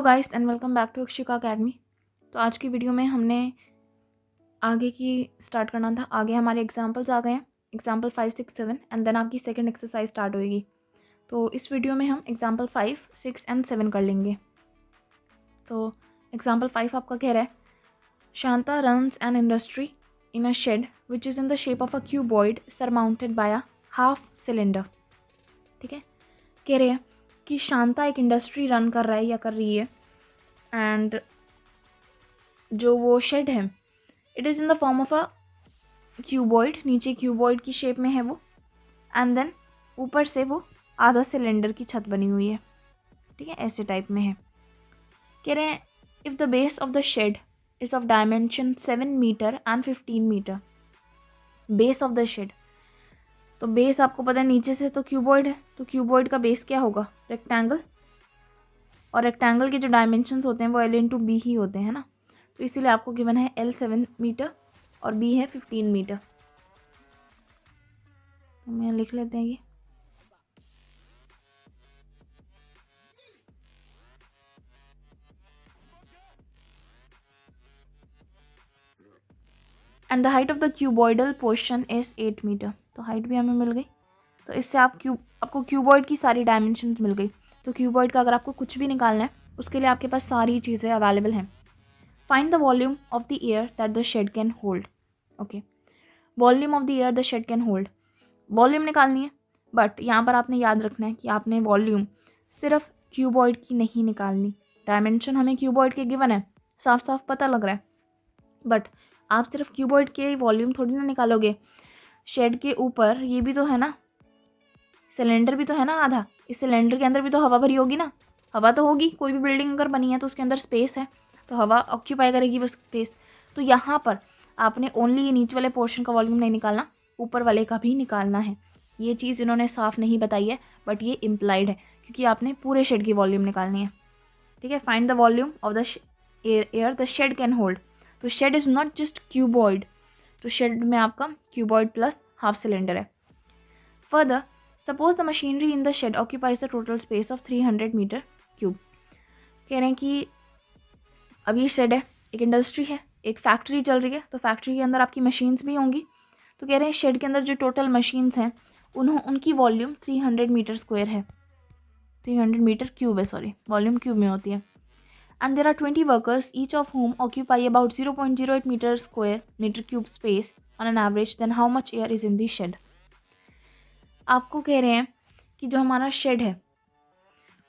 Guys and welcome back to Akshika academy. तो आज की वीडियो में हमने आगे की स्टार्ट करना था। आगे हमारे एग्जांपल्स आ गए हैं, एग्जांपल 5, 6, 7 एंड देन आपकी सेकंड एक्सरसाइज स्टार्ट होएगी। तो इस वीडियो में हम एग्जांपल 5, 6 एंड 7 कर लेंगे। तो एग्जांपल 5 आपका कह रहा है, Shanta runs an industry in a shed which is in the shape of a cuboid surmounted by a half cylinder. ठीक है, कह रहे हैं कि शांता एक इंडस्ट्री रन कर रहा है या कर रही है एंड जो वो शेड है it is in the form of a cuboid, नीचे क्यूबॉइड की शेप में है वो, एंड देन ऊपर से वो आधा सिलेंडर की छत बनी हुई है। ठीक है, ऐसे टाइप में है। कह रहे हैं if the base of the shed is of dimension 7 metre and 15 metre. Base of the shed, तो बेस आपको पता है नीचे से तो क्यूबॉइड है, तो क्यूबॉइड का बेस क्या होगा? रेक्टेंगल, और रेक्टेंगल के जो डायमेंशंस होते हैं वो L/B ही होते हैं ना, तो इसीलिए आपको गिवन है L 7 मीटर और B है 15 मीटर। तो मैं लिख लेते हैं ये। And the height of the cuboidal portion is 8 metre. तो हाइट भी हमें मिल गई। तो इससे आपको क्यूबॉइड की सारी डायमेंशंस मिल गई। तो क्यूबॉइड का अगर आपको कुछ भी निकालना है उसके लिए आपके पास सारी चीज़ें अवेलेबल हैं। Find the volume of the air that the shed can hold. Okay, volume of the air the shed can hold, volume निकालनी है। बट यहाँ पर आपने याद रखना है कि आपने वॉल्यूम सिर्फ क्यूबॉइड की नहीं निकालनी। डायमेंशन हमें क्यूबॉइड के गिवन है, साफ साफ पता लग रहा है, बट आप सिर्फ क्यूबॉइड के वॉल्यूम थोड़ी ना निकालोगे। शेड के ऊपर ये भी तो है ना, सिलेंडर भी तो है ना आधा, इस सिलेंडर के अंदर भी तो हवा भरी होगी ना। हवा तो होगी, कोई भी बिल्डिंग अगर बनी है तो उसके अंदर स्पेस है, तो हवा ऑक्यूपाई करेगी वो स्पेस। तो यहाँ पर आपने ओनली ये नीचे वाले पोर्शन का वॉल्यूम नहीं निकालना, ऊपर वाले का भी निकालना है। ये चीज़ इन्होंने साफ नहीं बताई है, बट ये इम्प्लाइड है क्योंकि आपने पूरे शेड की वॉल्यूम निकालनी है। ठीक है, find the volume of the air the shed can hold. तो shed is not just cuboid, तो शेड में आपका क्यूबॉइड प्लस हाफ सिलेंडर है। Further, suppose the machinery in the shed occupies the total space of 300 metre cube. कह रहे हैं कि अब ये शेड है, एक इंडस्ट्री है, एक फैक्ट्री चल रही है, तो फैक्ट्री के अंदर आपकी मशीन्स भी होंगी। तो कह रहे हैं शेड के अंदर जो टोटल मशीन्स हैं उनकी वॉल्यूम 300 मीटर स्क्वायर है, 300 मीटर क्यूब है, सॉरी वॉल्यूम क्यूब में होती है। And there are 20 workers each of home occupy about 0.08 metre cube space on an average, then how much air is in the shed. आपको कह रहे हैं कि जो हमारा शेड है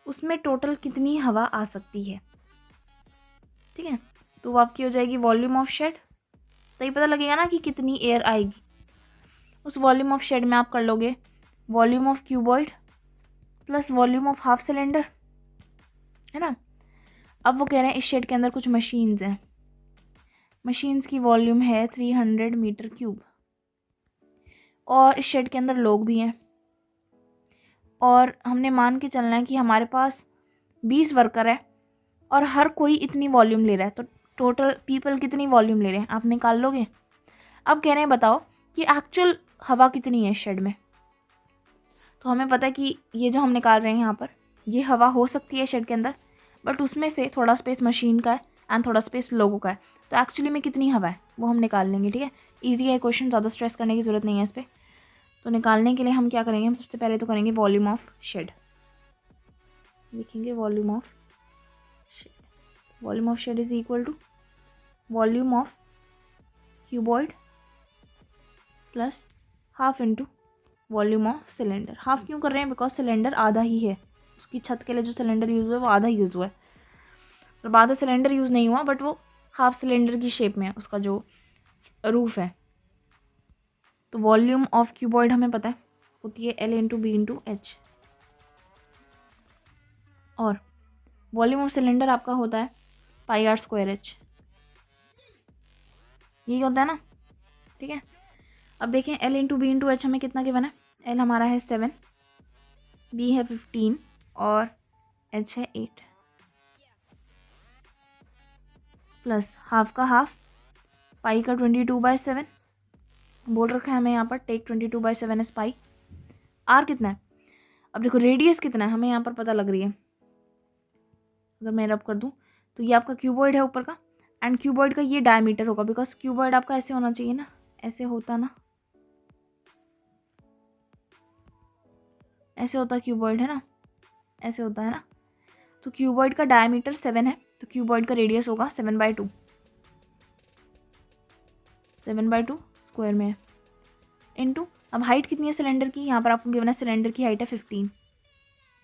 उसमें टोटल कितनी हवा आ सकती है। ठीक है, तो वो आपकी हो जाएगी वॉल्यूम ऑफ शेड, तो ये पता लगेगा ना कि कितनी एयर आएगी। उस वॉल्यूम ऑफ शेड में आप कर लोगे volume of cuboid plus volume of half cylinder, है ना। अब वो कह रहे हैं इस शेड के अंदर कुछ मशीन्स हैं, मशीन्स की वॉल्यूम है 300 मीटर क्यूब, और इस शेड के अंदर लोग भी हैं, और हमने मान के चलना है कि हमारे पास 20 वर्कर है और हर कोई इतनी वॉल्यूम ले रहा है, तो टोटल पीपल कितनी वॉल्यूम ले रहे हैं आप निकाल लोगे। अब कह रहे हैं बताओ कि एक्चुअल हवा कितनी है शेड में। तो हमें पता है कि ये जो हम निकाल रहे हैं यहाँ पर ये हवा हो सकती है शेड के अंदर, बट उसमें से थोड़ा स्पेस मशीन का है एंड थोड़ा स्पेस लोगों का है, तो एक्चुअली में कितनी हवा है वो हम निकाल लेंगे। ठीक है, ईजी है क्वेश्चन, ज़्यादा स्ट्रेस करने की ज़रूरत नहीं है इस पर। तो निकालने के लिए हम क्या करेंगे, हम सबसे पहले तो करेंगे वॉल्यूम ऑफ शेड, लिखेंगे volume of shed. Volume of shed is equal to volume of cuboid plus half into volume of cylinder. Half क्यों कर रहे हैं, बिकॉज सिलेंडर आधा ही है, उसकी छत के लिए जो सिलेंडर यूज़ हुआ है वो आधा यूज़ हुआ है, तो आधा सिलेंडर यूज़ नहीं हुआ बट वो हाफ सिलेंडर की शेप में है उसका जो रूफ है। तो वॉल्यूम ऑफ क्यूबॉइड हमें पता है होती है L/B/H, और वॉल्यूम ऑफ सिलेंडर आपका होता है πr²h, यही होता है ना। ठीक है, अब देखें L/B/H हमें कितना गिवन है, L हमारा है 7, B है 15 और H है 8, प्लस हाफ का हाफ, पाई का 22/7 बोल रखा है हमें यहाँ पर, टेक 22/7 एस पाई। आर कितना है, अब देखो रेडियस कितना है हमें यहाँ पर पता लग रही है, अगर मैं रब कर दूँ तो ये आपका क्यूबॉइड है ऊपर का, एंड क्यूबॉइड का ये डायमीटर होगा, बिकॉज क्यूबॉइड आपका ऐसे होना चाहिए ना, ऐसे होता ना, ऐसे होता क्यूबॉइड है ना, ऐसे होता है ना। तो क्यूबॉइड का डायमीटर 7 है, तो क्यूबॉइड का रेडियस होगा 7/2, 7/2 स्क्वायर में है, इनटू अब हाइट कितनी है सिलेंडर की, यहाँ पर आपको गिवन है सिलेंडर की हाइट है 15,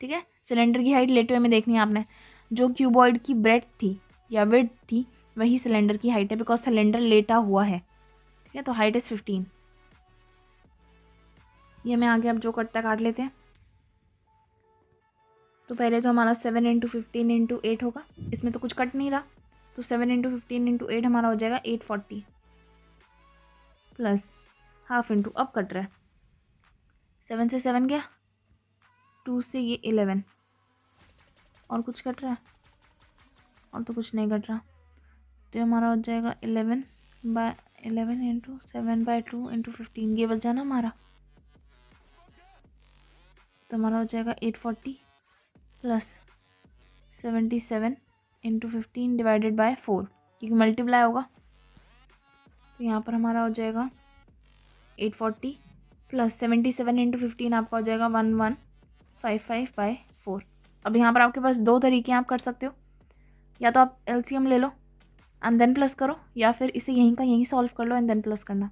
ठीक है। सिलेंडर की हाइट लेटे हुए में देखनी है आपने, जो क्यूबॉइड की ब्रेड्थ थी या विड्थ थी वही सिलेंडर की हाइट है, बिकॉज सिलेंडर लेटा हुआ है, ठीक है। तो हाइट इज 15। ये मैं आगे अब जो करता है काट लेते हैं। तो पहले तो हमारा 7 × 15 × 8 होगा, इसमें तो कुछ कट नहीं रहा, तो 7 × 15 × 8 हमारा हो जाएगा 840 प्लस हाफ इंटू, अब कट रहा है 7 से 7 गया, 2 से ये 11, और कुछ कट रहा है, और तो कुछ नहीं कट रहा, तो हमारा हो जाएगा 11 × 7/2 × 15, ये बच जाना हमारा, तो हमारा हो जाएगा 840 प्लस 77 × 15 डिवाइडेड बाय 4, क्योंकि मल्टीप्लाई होगा, तो यहाँ पर हमारा हो जाएगा 840 प्लस 77 × 15 आपका हो जाएगा 1155/4। अब यहाँ पर आपके पास दो तरीके आप कर सकते हो, या तो आप एलसीएम ले लो एंड देन प्लस करो, या फिर इसे यहीं का यहीं सॉल्व कर लो एंड देन प्लस करना।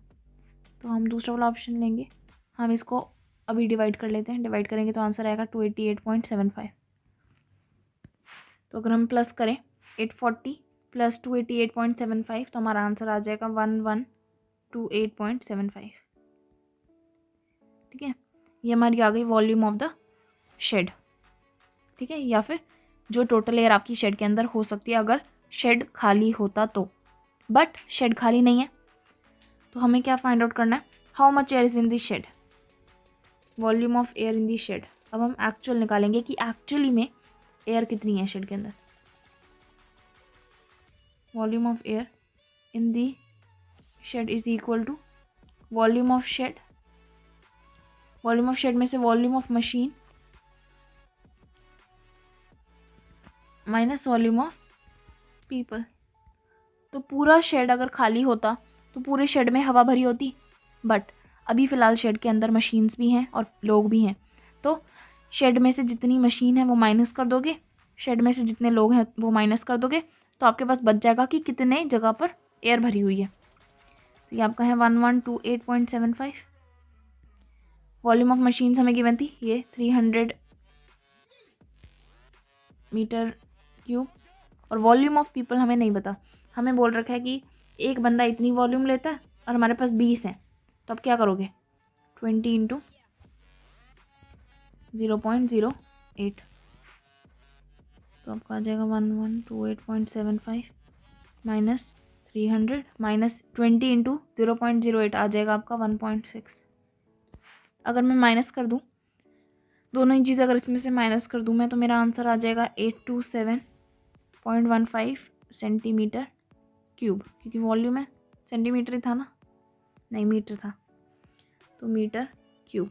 तो हम दूसरा वाला ऑप्शन लेंगे, हम इसको अभी डिवाइड कर लेते हैं, डिवाइड करेंगे तो आंसर आएगा 288.75। तो अगर हम प्लस करें 840 प्लस 288.75 तो हमारा आंसर आ जाएगा 1128.75, ठीक है। ये हमारी आ गई वॉल्यूम ऑफ द शेड, ठीक है, या फिर जो टोटल एयर आपकी शेड के अंदर हो सकती है अगर शेड खाली होता तो, बट शेड खाली नहीं है, तो हमें क्या फाइंड आउट करना है, how much air is in this shed, volume of air in this shed. अब हम एक्चुअल निकालेंगे कि एक्चुअली में एयर कितनी है शेड के अंदर, volume of air in the shed is equal to volume of shed, volume of shed में से volume of machine minus volume of people. तो पूरा शेड अगर खाली होता तो पूरे शेड में हवा भरी होती, बट अभी फ़िलहाल शेड के अंदर मशीन्स भी हैं और लोग भी हैं, तो शेड में से जितनी मशीन है वो माइनस कर दोगे, शेड में से जितने लोग हैं वो माइनस कर दोगे, तो आपके पास बच जाएगा कि कितने जगह पर एयर भरी हुई है। तो ये आपका है 1128.75। वॉल्यूम ऑफ मशीन्स हमें गिवन थी ये 300 मीटर क्यूब, और वॉल्यूम ऑफ पीपल हमें नहीं पता, हमें बोल रखा है कि एक बंदा इतनी वॉल्यूम लेता है और हमारे पास 20 हैं, तो अब क्या करोगे 20 × 0.08, तो आपका आ जाएगा 1128.75 माइनस 300 माइनस 20 × 0.08 आ जाएगा आपका 1.6। अगर मैं माइनस कर दूँ दोनों ही चीज़, अगर इसमें से माइनस कर दूँ मैं, तो मेरा आंसर आ जाएगा 827.15 सेंटीमीटर क्यूब, क्योंकि वॉल्यूम है, सेंटीमीटर ही था ना, नहीं मीटर था, तो मीटर क्यूब।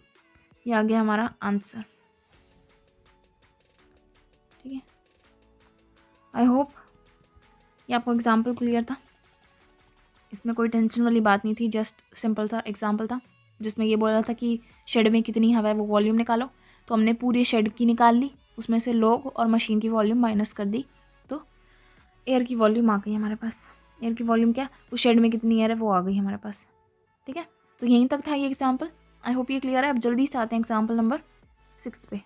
ये आ गया हमारा आंसर, ठीक है। आई होप ये आपको एग्जाम्पल क्लियर था, इसमें कोई टेंशन वाली बात नहीं थी, जस्ट सिंपल सा एग्जाम्पल था जिसमें ये बोला था कि शेड में कितनी हवा है वो वॉल्यूम निकालो, तो हमने पूरी शेड की निकाल ली, उसमें से लोग और मशीन की वॉल्यूम माइनस कर दी, तो एयर की वॉल्यूम आ गई हमारे पास। एयर की वॉल्यूम क्या, उस शेड में कितनी एयर है वो आ गई हमारे पास, ठीक है। तो यहीं तक था ये एग्जाम्पल, आई होप ये क्लियर है। अब जल्दी से आते हैं एग्जाम्पल नंबर 6 पे।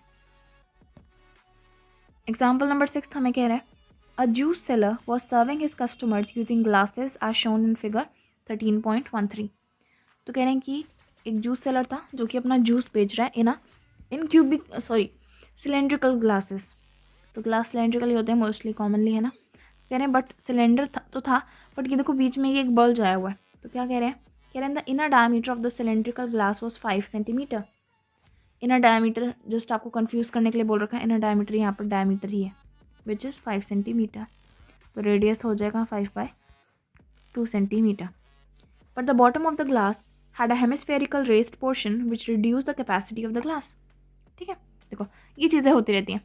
एग्जाम्पल नंबर 6 हमें कह रहा है a juice seller was serving his customers using glasses as shown in figure 13.13। तो कह रहे हैं कि एक जूस सेलर था जो कि अपना जूस बेच रहा है इन सिलेंड्रिकल ग्लासेस। तो ग्लास सिलेंड्रिकल ही होते हैं मोस्टली, कॉमनली, है ना। कह रहे हैं बट सिलेंडर तो था, बट ये देखो बीच में ये एक बल्ज आया हुआ है, तो क्या कह रहे हैं, the inner diameter of the cylindrical glass was 5 centimetre. Inner diameter just आपको कंफ्यूज करने के लिए बोल रखा है, इनर डायमीटर यहाँ पर डायमीटर ही है विच इज़ 5 सेंटीमीटर, तो रेडियस हो जाएगा 5/2 centimetre. But the bottom of the glass had a hemispherical raised portion which reduced the capacity of the glass। ठीक है, देखो ये चीज़ें होती रहती हैं।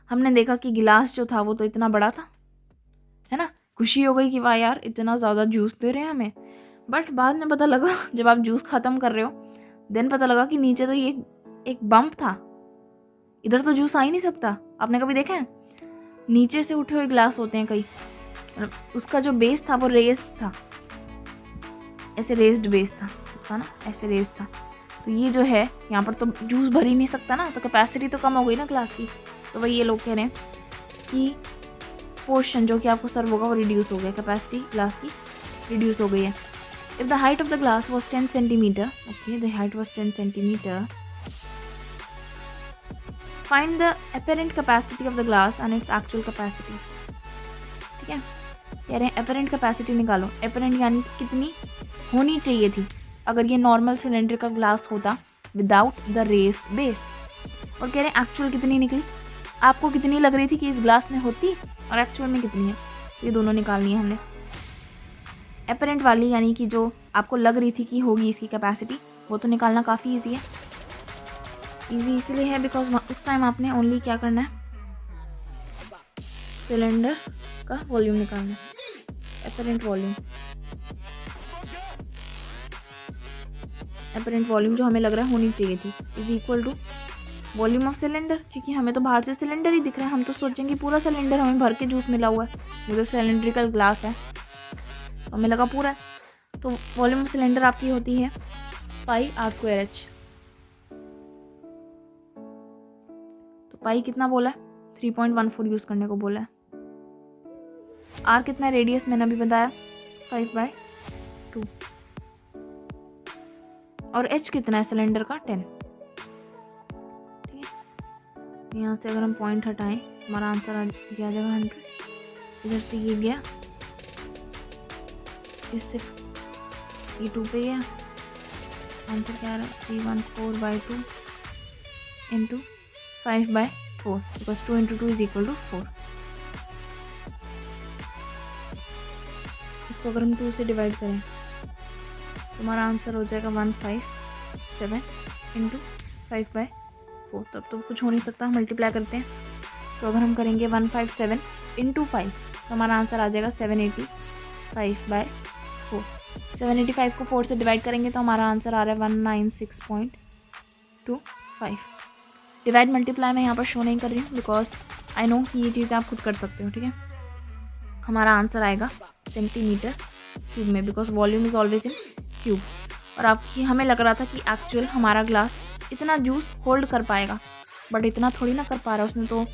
हमने देखा कि गिलास जो था वो तो इतना बड़ा था, है ना, खुशी हो गई कि वाह यार इतना ज़्यादा जूस दे रहे हैं हमें। बट बाद में पता लगा जब आप जूस ख़त्म कर रहे हो देन पता लगा कि नीचे तो ये एक बम्प था, इधर तो जूस आ ही नहीं सकता। आपने कभी देखा है नीचे से उठे हुए गिलास होते हैं कई, उसका जो बेस था वो रेस्ड था, ऐसे रेस्ड बेस था उसका ना, ऐसे रेस्ड था। तो ये जो है यहाँ पर तो जूस भर ही नहीं सकता ना, तो कैपेसिटी तो कम हो गई ना ग्लास की। तो वही ये लोग कह रहे हैं कि पोर्शन जो कि आपको सर्व होगा वो रिड्यूस हो गया, कैपेसिटी ग्लास की रिड्यूस हो गई है। If the height of the glass was 10 centimetre, okay the height was 10 centimetre, find the apparent capacity of the glass and its actual capacity. ठीक है, कह रहे हैं अपेरेंट कैपेसिटी निकालो। अपेरेंट यानी कितनी होनी चाहिए थी अगर ये नॉर्मल सिलेंडर ग्लास होता विदाउट द रेस्ड बेस, और कह रहे हैं एक्चुअल कितनी निकली, आपको कितनी लग रही थी कि इस ग्लास में होती और एक्चुअल में कितनी है, ये दोनों निकालनी है हमने। अपेरेंट वाली यानी कि जो आपको लग रही थी कि होगी इसकी कैपेसिटी, वो तो निकालना काफ़ी ईजी है। ईजी इसलिए है बिकॉज उस टाइम आपने ओनली क्या करना है, सिलेंडर का वॉल्यूम निकालना है, अपेरेंट वॉल्यूम। अपेरेंट वॉल्यूम जो हमें लग रहा है होनी चाहिए थी is equal to volume of cylinder, क्योंकि हमें तो बाहर से सिलेंडर ही दिख रहा है, हम तो सोचेंगे पूरा सिलेंडर हमें भर के जूस मिला हुआ है, वो जो सिलेंड्रिकल ग्लास है तो हमें लगा पूरा है। तो वॉल्यूम ऑफ सिलेंडर आपकी होती है पाई आर स्क्वायर एच। तो पाई कितना बोला है, 3.14 यूज़ करने को बोला है। आर कितना है, रेडियस मैंने अभी बताया 5/2, और एच कितना है सिलेंडर का 10। ठीक है, यहाँ से अगर हम पॉइंट हटाएं हमारा आंसर आ जाएगा 100, इधर से ये गया, इससे ये 2 पे गया, आंसर क्या आ रहा है 314/2 into 5/4, because 2 × 2 is equal to 4। इसको अगर हम 2 से डिवाइड करें तो हमारा आंसर हो जाएगा 157 इंटू 5/4। तो अब तो कुछ हो नहीं सकता, मल्टीप्लाई करते हैं। तो अगर हम करेंगे 157 इंटू 5 तो हमारा आंसर आ जाएगा 785/4। 785 को 4 से डिवाइड करेंगे तो हमारा आंसर आ रहा है 196.25। डिवाइड मल्टीप्लाई मैं यहाँ पर शो नहीं कर रही हूँ बिकॉज आई नो कि ये चीज़ें आप खुद कर सकते हो। ठीक है, हमारा आंसर आएगा सेंटीमीटर क्यूब में, because volume is always in cube. और आपकी हमें लग रहा था कि एक्चुअल हमारा ग्लास इतना जूस होल्ड कर पाएगा, बट इतना थोड़ी ना कर पा रहा है उसने। तो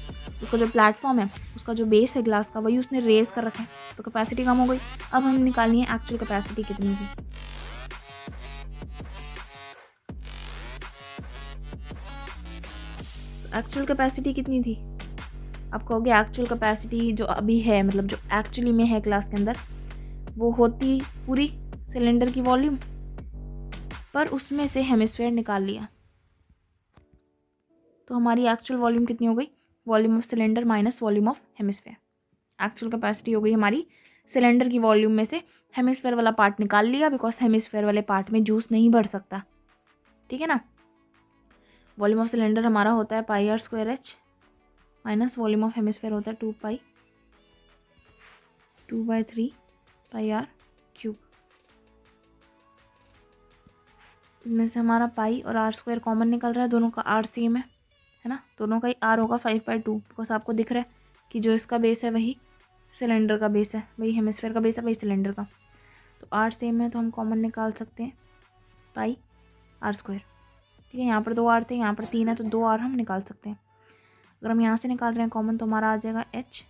उसका जो प्लेटफॉर्म है, उसका जो बेस है ग्लास का, वही उसने रेज कर रखा है, तो कैपेसिटी कम हो गई। अब हमें निकालनी है एक्चुअल कैपेसिटी कितनी थी। एक्चुअल कैपेसिटी कितनी थी, आप कहोगे एक्चुअल कैपेसिटी जो अभी है, मतलब जो एक्चुअली में है ग्लास के अंदर, वो होती पूरी सिलेंडर की वॉल्यूम, पर उसमें से हेमिस्फेयर निकाल लिया। तो हमारी एक्चुअल वॉल्यूम कितनी हो गई, volume of cylinder minus volume of hemisphere. Actual capacity हो गई हमारी सिलेंडर की वॉल्यूम में से हेमिस्फेयर वाला पार्ट निकाल लिया, बिकॉज हेमिस्फेयर वाले पार्ट में जूस नहीं भर सकता। ठीक है ना, वॉल्यूम ऑफ सिलेंडर हमारा होता है pi r square h minus volume of hemisphere होता है 2/3 पाई आर क्यूब। इसमें से हमारा पाई और आर स्क्वायर कॉमन निकल रहा है, दोनों का आर सेम है ना, दोनों का ही आर होगा 5/2, बिकॉज आपको दिख रहा है कि जो इसका बेस है वही सिलेंडर का बेस है, वही हेमिस्फेयर का बेस है, वही सिलेंडर का। तो आर सेम है तो हम कॉमन निकाल सकते हैं पाई आर स्क्वायर। ठीक है, यहाँ पर 2 आर थे, यहाँ पर 3 है, तो 2 आर हम निकाल सकते हैं। अगर हम यहाँ से निकाल रहे हैं कॉमन तो हमारा आ जाएगा एच,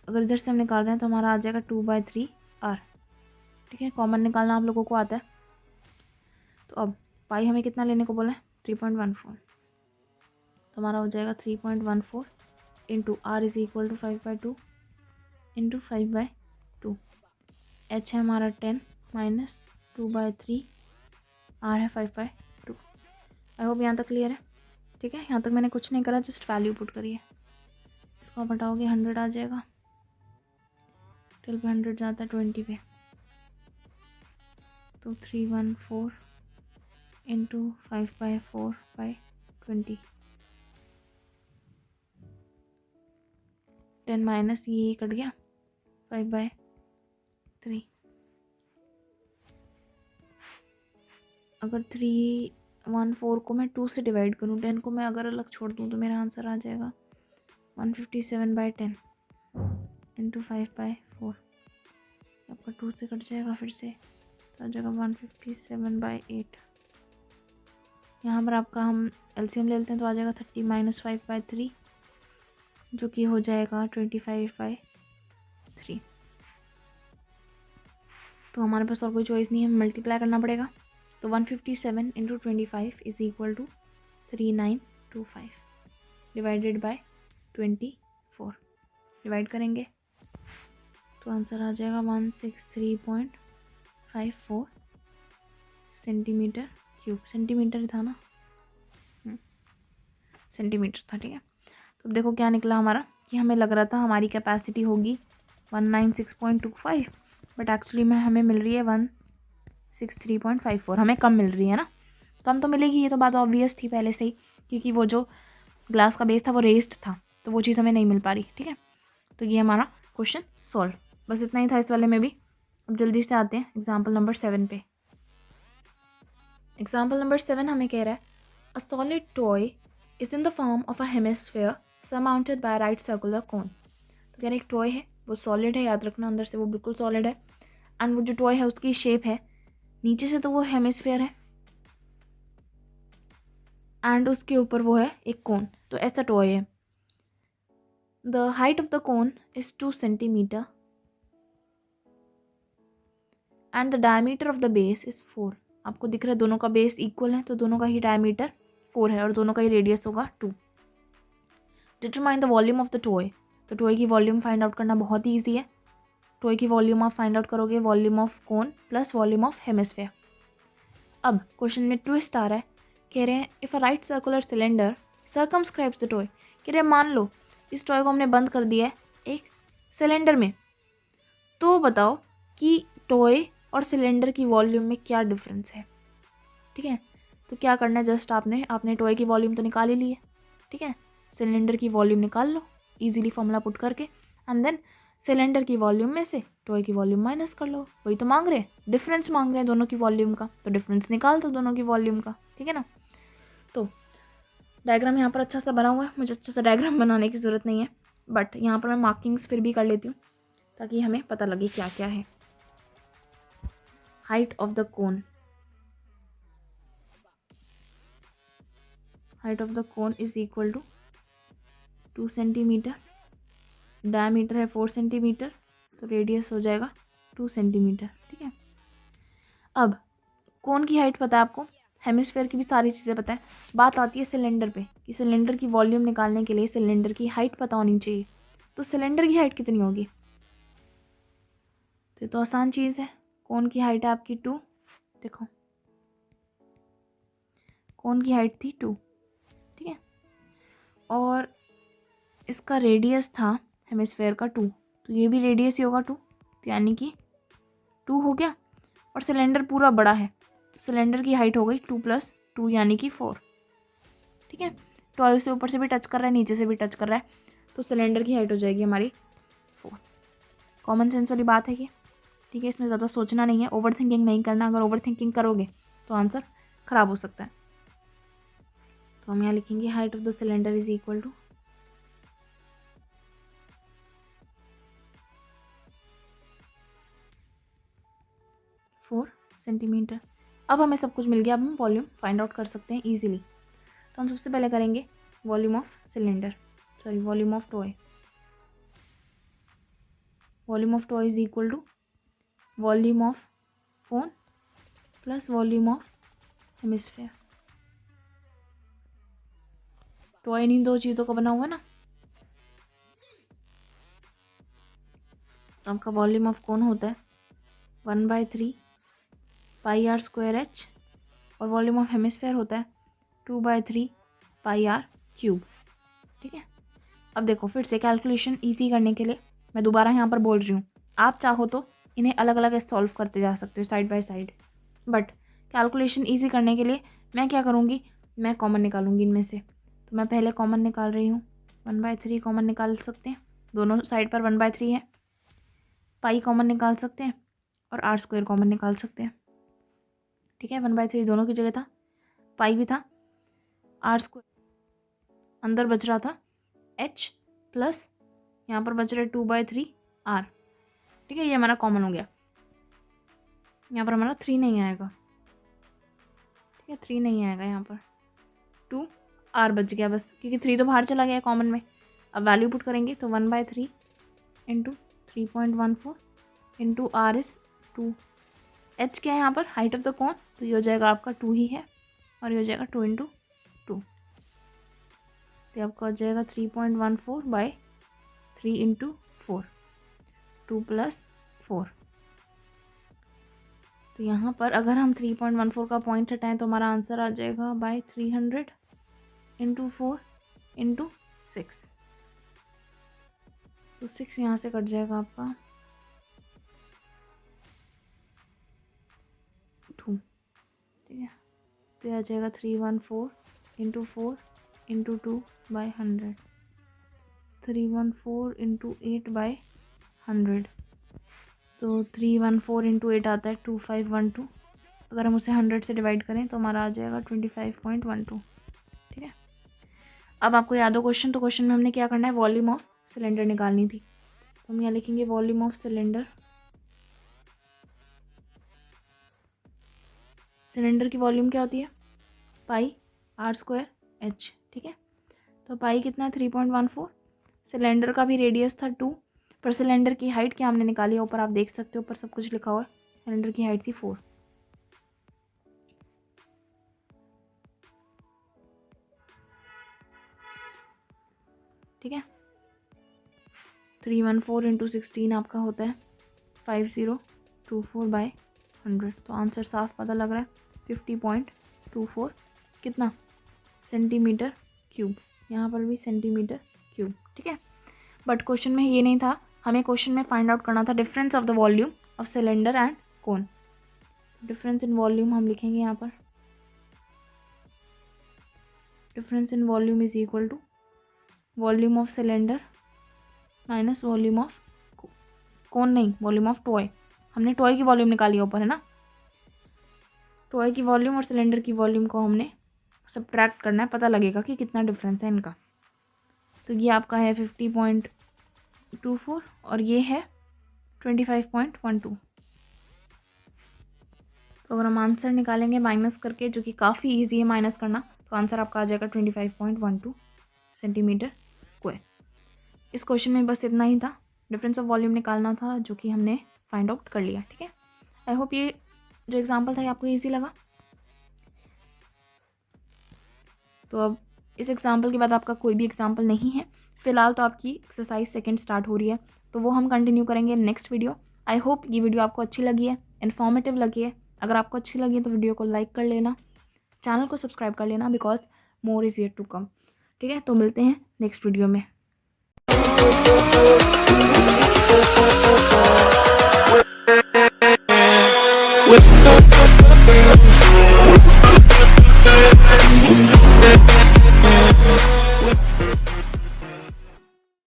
अगर इधर से हम निकाल रहे हैं तो हमारा आ जाएगा 2/3 आर। ठीक है, कॉमन निकालना आप लोगों को आता है। तो अब पाई हमें कितना लेने को बोला है 3.14, तो हमारा हो जाएगा 3.14 into R is equal to 5/2 into 5/2। H है हमारा 10 माइनस 2/3, आर है 5/2। आई होप यहाँ तक क्लियर है। ठीक है, यहाँ तक मैंने कुछ नहीं करा, जस्ट वैल्यू पुट करी है। इसको आप हटाओगे 100 आ जाएगा, 12 पे 100 जाता है 20 पे, तो 314 इंटू 5/4/20। 10 माइनस ये कट गया 5/3। अगर 314 को मैं 2 से डिवाइड करूँ, 10 को मैं अगर अलग छोड़ दूँ तो मेरा आंसर आ जाएगा 157/10 इंटू 5/4। आपका 2 से कट जाएगा फिर से, तो आ जाएगा 157/8। यहाँ पर आपका हम एलसीएम ले लेते हैं तो आ जाएगा 30 माइनस 5/3 जो कि हो जाएगा 25/3। तो हमारे पास और कोई चॉइस नहीं है, मल्टीप्लाई करना पड़ेगा। तो 157 into 25 is equal to 3925 divided by 24। Divide करेंगे तो आंसर आ जाएगा 163.54 सेंटीमीटर क्यूब। सेंटीमीटर था ना, सेंटीमीटर था, ठीक है। तो अब देखो क्या निकला हमारा, कि हमें लग रहा था हमारी कैपेसिटी होगी 196.25, बट एक्चुअली में हमें मिल रही है 163.54। हमें कम मिल रही है ना, कम तो मिलेगी, ये तो बात ऑब्वियस थी पहले से ही, क्योंकि वो जो ग्लास का बेस था वो रेस्ड था, तो वो चीज़ हमें नहीं मिल पा रही, ठीक है। तो ये हमारा क्वेश्चन सॉल्व, बस इतना ही था इस वाले में भी। अब जल्दी से आते हैं एग्जाम्पल नंबर 7 पे। एग्जाम्पल नंबर 7 हमें कह रहा है a solid toy is in the form of a hemisphere surmounted bye right circular cone. तो कह रहे एक टॉय है, वो सॉलिड है, याद रखना अंदर से वो बिल्कुल सॉलिड है, एंड वो जो टॉय है उसकी शेप है, नीचे से तो वो हेमिस्फीयर है एंड उसके ऊपर वो है एक कोन। तो ऐसा टॉय है। The height of the cone is 2 centimetre and the diameter of the base is 4। आपको दिख रहा है दोनों का बेस इक्वल है, तो दोनों का ही डायमीटर 4 है और दोनों का ही रेडियस होगा 2। Determine the volume of the toy. तो टॉय की वॉल्यूम फाइंड आउट करना बहुत ही ईजी है। टॉय की वॉल्यूम आप फाइंड आउट करोगे volume of cone plus volume of hemisphere. अब क्वेश्चन में ट्विस्ट आ रहा है, कह रहे हैं if a right circular cylinder circumscribes the toy. कह रहे हैं मान लो इस टॉय को हमने बंद कर दिया है एक सिलेंडर में, तो बताओ कि टॉय और सिलेंडर की वॉल्यूम में क्या डिफरेंस है, ठीक है। तो क्या करना है, जस्ट आपने टॉय की वॉल्यूम तो निकाल ही ली है, ठीक है, सिलेंडर की वॉल्यूम निकाल लो इजीली फॉर्मूला पुट करके, एंड देन सिलेंडर की वॉल्यूम में से टॉय की वॉल्यूम माइनस कर लो। वही तो मांग रहे हैं, डिफरेंस मांग रहे हैं दोनों की वॉल्यूम का, तो डिफरेंस निकाल दो दोनों की वॉल्यूम का, ठीक है ना। तो डायग्राम यहाँ पर अच्छा सा बना हुआ है, मुझे अच्छा सा डायग्राम बनाने की ज़रूरत नहीं है, बट यहाँ पर मैं मार्किंग्स फिर भी कर लेती हूँ ताकि हमें पता लगे क्या क्या है। Height of the cone, height of the cone is equal to 2 centimetre, diameter है 4 सेंटीमीटर, तो रेडियस हो जाएगा 2 सेंटीमीटर, ठीक है। अब कोन की हाइट पता है आपको, हेमिस्फीयर की भी सारी चीज़ें पता है, बात आती है सिलेंडर पे कि सिलेंडर की वॉल्यूम निकालने के लिए सिलेंडर की हाइट पता होनी चाहिए। तो सिलेंडर की हाइट कितनी होगी, तो ये तो आसान चीज़ है, कोन की हाइट है आपकी 2, देखो कोन की हाइट थी 2, ठीक है, और इसका रेडियस था हेमिस्फीयर का 2, तो ये भी रेडियस ही होगा 2, तो यानी कि 2 हो गया, और सिलेंडर पूरा बड़ा है तो सिलेंडर की हाइट हो गई 2 + 2 यानी कि 4, ठीक है। टॉय से ऊपर से भी टच कर रहा है, नीचे से भी टच कर रहा है, तो सिलेंडर की हाइट हो जाएगी हमारी 4। कॉमन सेंस वाली बात है ये, ठीक है, इसमें ज़्यादा सोचना नहीं है, ओवर थिंकिंग नहीं करना, अगर ओवर थिंकिंग करोगे तो आंसर ख़राब हो सकता है। तो हम यहाँ लिखेंगे height of the cylinder is equal to 4 centimetre. अब हमें सब कुछ मिल गया, अब हम वॉल्यूम फाइंड आउट कर सकते हैं ईजिली। तो हम सबसे पहले करेंगे volume of cylinder, sorry volume of toy. Volume of toy is equal to volume of cone plus volume of hemisphere. Toy इन दो चीज़ों का बना हुआ है ना, तो आपका वॉल्यूम ऑफ कोन होता है 1/3 πr²h और वॉल्यूम ऑफ हेमिस्फीयर होता है 2/3 πr³, ठीक है। अब देखो फिर से कैलकुलेशन इजी करने के लिए मैं दोबारा यहाँ पर बोल रही हूँ, आप चाहो तो इन्हें अलग अलग सॉल्व करते जा सकते हो side by side, but calculation easy करने के लिए मैं क्या करूँगी, मैं कॉमन निकालूंगी इनमें से। तो मैं पहले कॉमन निकाल रही हूँ, 1/3 कॉमन निकाल सकते हैं, दोनों साइड पर 1/3 है, पाई कॉमन निकाल सकते हैं और आर स्क्वायर कॉमन निकाल सकते हैं। ठीक है, 1/3 दोनों की जगह था, पाई भी था, आर स्क्वायर अंदर बच रहा था h प्लस यहाँ पर बच रहा है 2/3 r। ठीक है, ये हमारा कॉमन हो गया। यहाँ पर हमारा 3 नहीं आएगा। ठीक है, 3 नहीं आएगा, यहाँ पर 2r बच गया बस, क्योंकि 3 तो बाहर चला गया कॉमन में। अब वैल्यू पुट करेंगे तो 1/3 into 3.14 into r is 2। h क्या है यहाँ पर, हाइट ऑफ द कोन, तो ये हो जाएगा आपका 2 ही है, और ये हो जाएगा 2 इंटू 2, तो आपका हो जाएगा 3.14/3 इंटू 4, 2 + 4। तो यहाँ पर अगर हम 3.14 का पॉइंट हटाएं तो हमारा आंसर आ जाएगा 300 इंटू 4 इंटू 6। तो 6 यहाँ से कट जाएगा आपका 2। ठीक है, तो आ जाएगा 314 इंटू 4 इंटू 2/100, 314 इंटू 8/100। तो 314 इंटू 8 आता है 2512। अगर हम उसे 100 से डिवाइड करें तो हमारा आ जाएगा 25.12। ठीक है, अब आपको याद हो क्वेश्चन, तो क्वेश्चन में हमने क्या करना है, वॉल्यूम ऑफ सिलेंडर निकालनी थी। तो हम यहाँ लिखेंगे वॉल्यूम ऑफ सिलेंडर। सिलेंडर की वॉल्यूम क्या होती है, पाई आर स्क्वायर h। ठीक है, तो पाई कितना है 3.14। सिलेंडर का भी रेडियस था 2, पर सिलेंडर की हाइट क्या हमने निकाली है, ऊपर आप देख सकते हो, ऊपर सब कुछ लिखा हुआ है। सिलेंडर की हाइट थी 4। ठीक है, 314 इंटू 16 आपका होता है 5024/100। तो आंसर साफ पता लग रहा है 50.24 कितना, सेंटीमीटर क्यूब। यहाँ पर भी सेंटीमीटर क्यूब। ठीक है, बट क्वेश्चन में ये नहीं था, हमें क्वेश्चन में फाइंड आउट करना था difference of the volume of cylinder and cone. Difference in volume हम लिखेंगे यहाँ पर, difference in volume is equal to volume of cylinder minus volume of cone, नहीं वॉल्यूम ऑफ टॉय। हमने टॉय की वॉल्यूम निकाली है ऊपर, है ना। टॉय की वॉल्यूम और सिलेंडर की वॉल्यूम को हमने सब्ट्रैक्ट करना है, पता लगेगा कि कितना डिफरेंस है इनका। तो ये आपका है 50.24 और ये है 25.12। तो अगर हम आंसर निकालेंगे माइनस करके, जो कि काफ़ी इजी है माइनस करना, तो आंसर आपका आ जाएगा 25.12 सेंटीमीटर स्क्वायर। इस क्वेश्चन में बस इतना ही था, डिफरेंस ऑफ वॉल्यूम निकालना था, जो कि हमने फाइंड आउट कर लिया। ठीक है, आई होप ये जो एग्जाम्पल था ये आपको ईजी लगा। तो अब इस एग्जाम्पल के बाद आपका कोई भी एग्जाम्पल नहीं है फिलहाल, तो आपकी एक्सरसाइज सेकंड स्टार्ट हो रही है, तो वो हम कंटिन्यू करेंगे नेक्स्ट वीडियो। आई होप ये वीडियो आपको अच्छी लगी है, इन्फॉर्मेटिव लगी है। अगर आपको अच्छी लगी है तो वीडियो को लाइक कर लेना, चैनल को सब्सक्राइब कर लेना, because more is yet to come. ठीक है, तो मिलते हैं नेक्स्ट वीडियो में।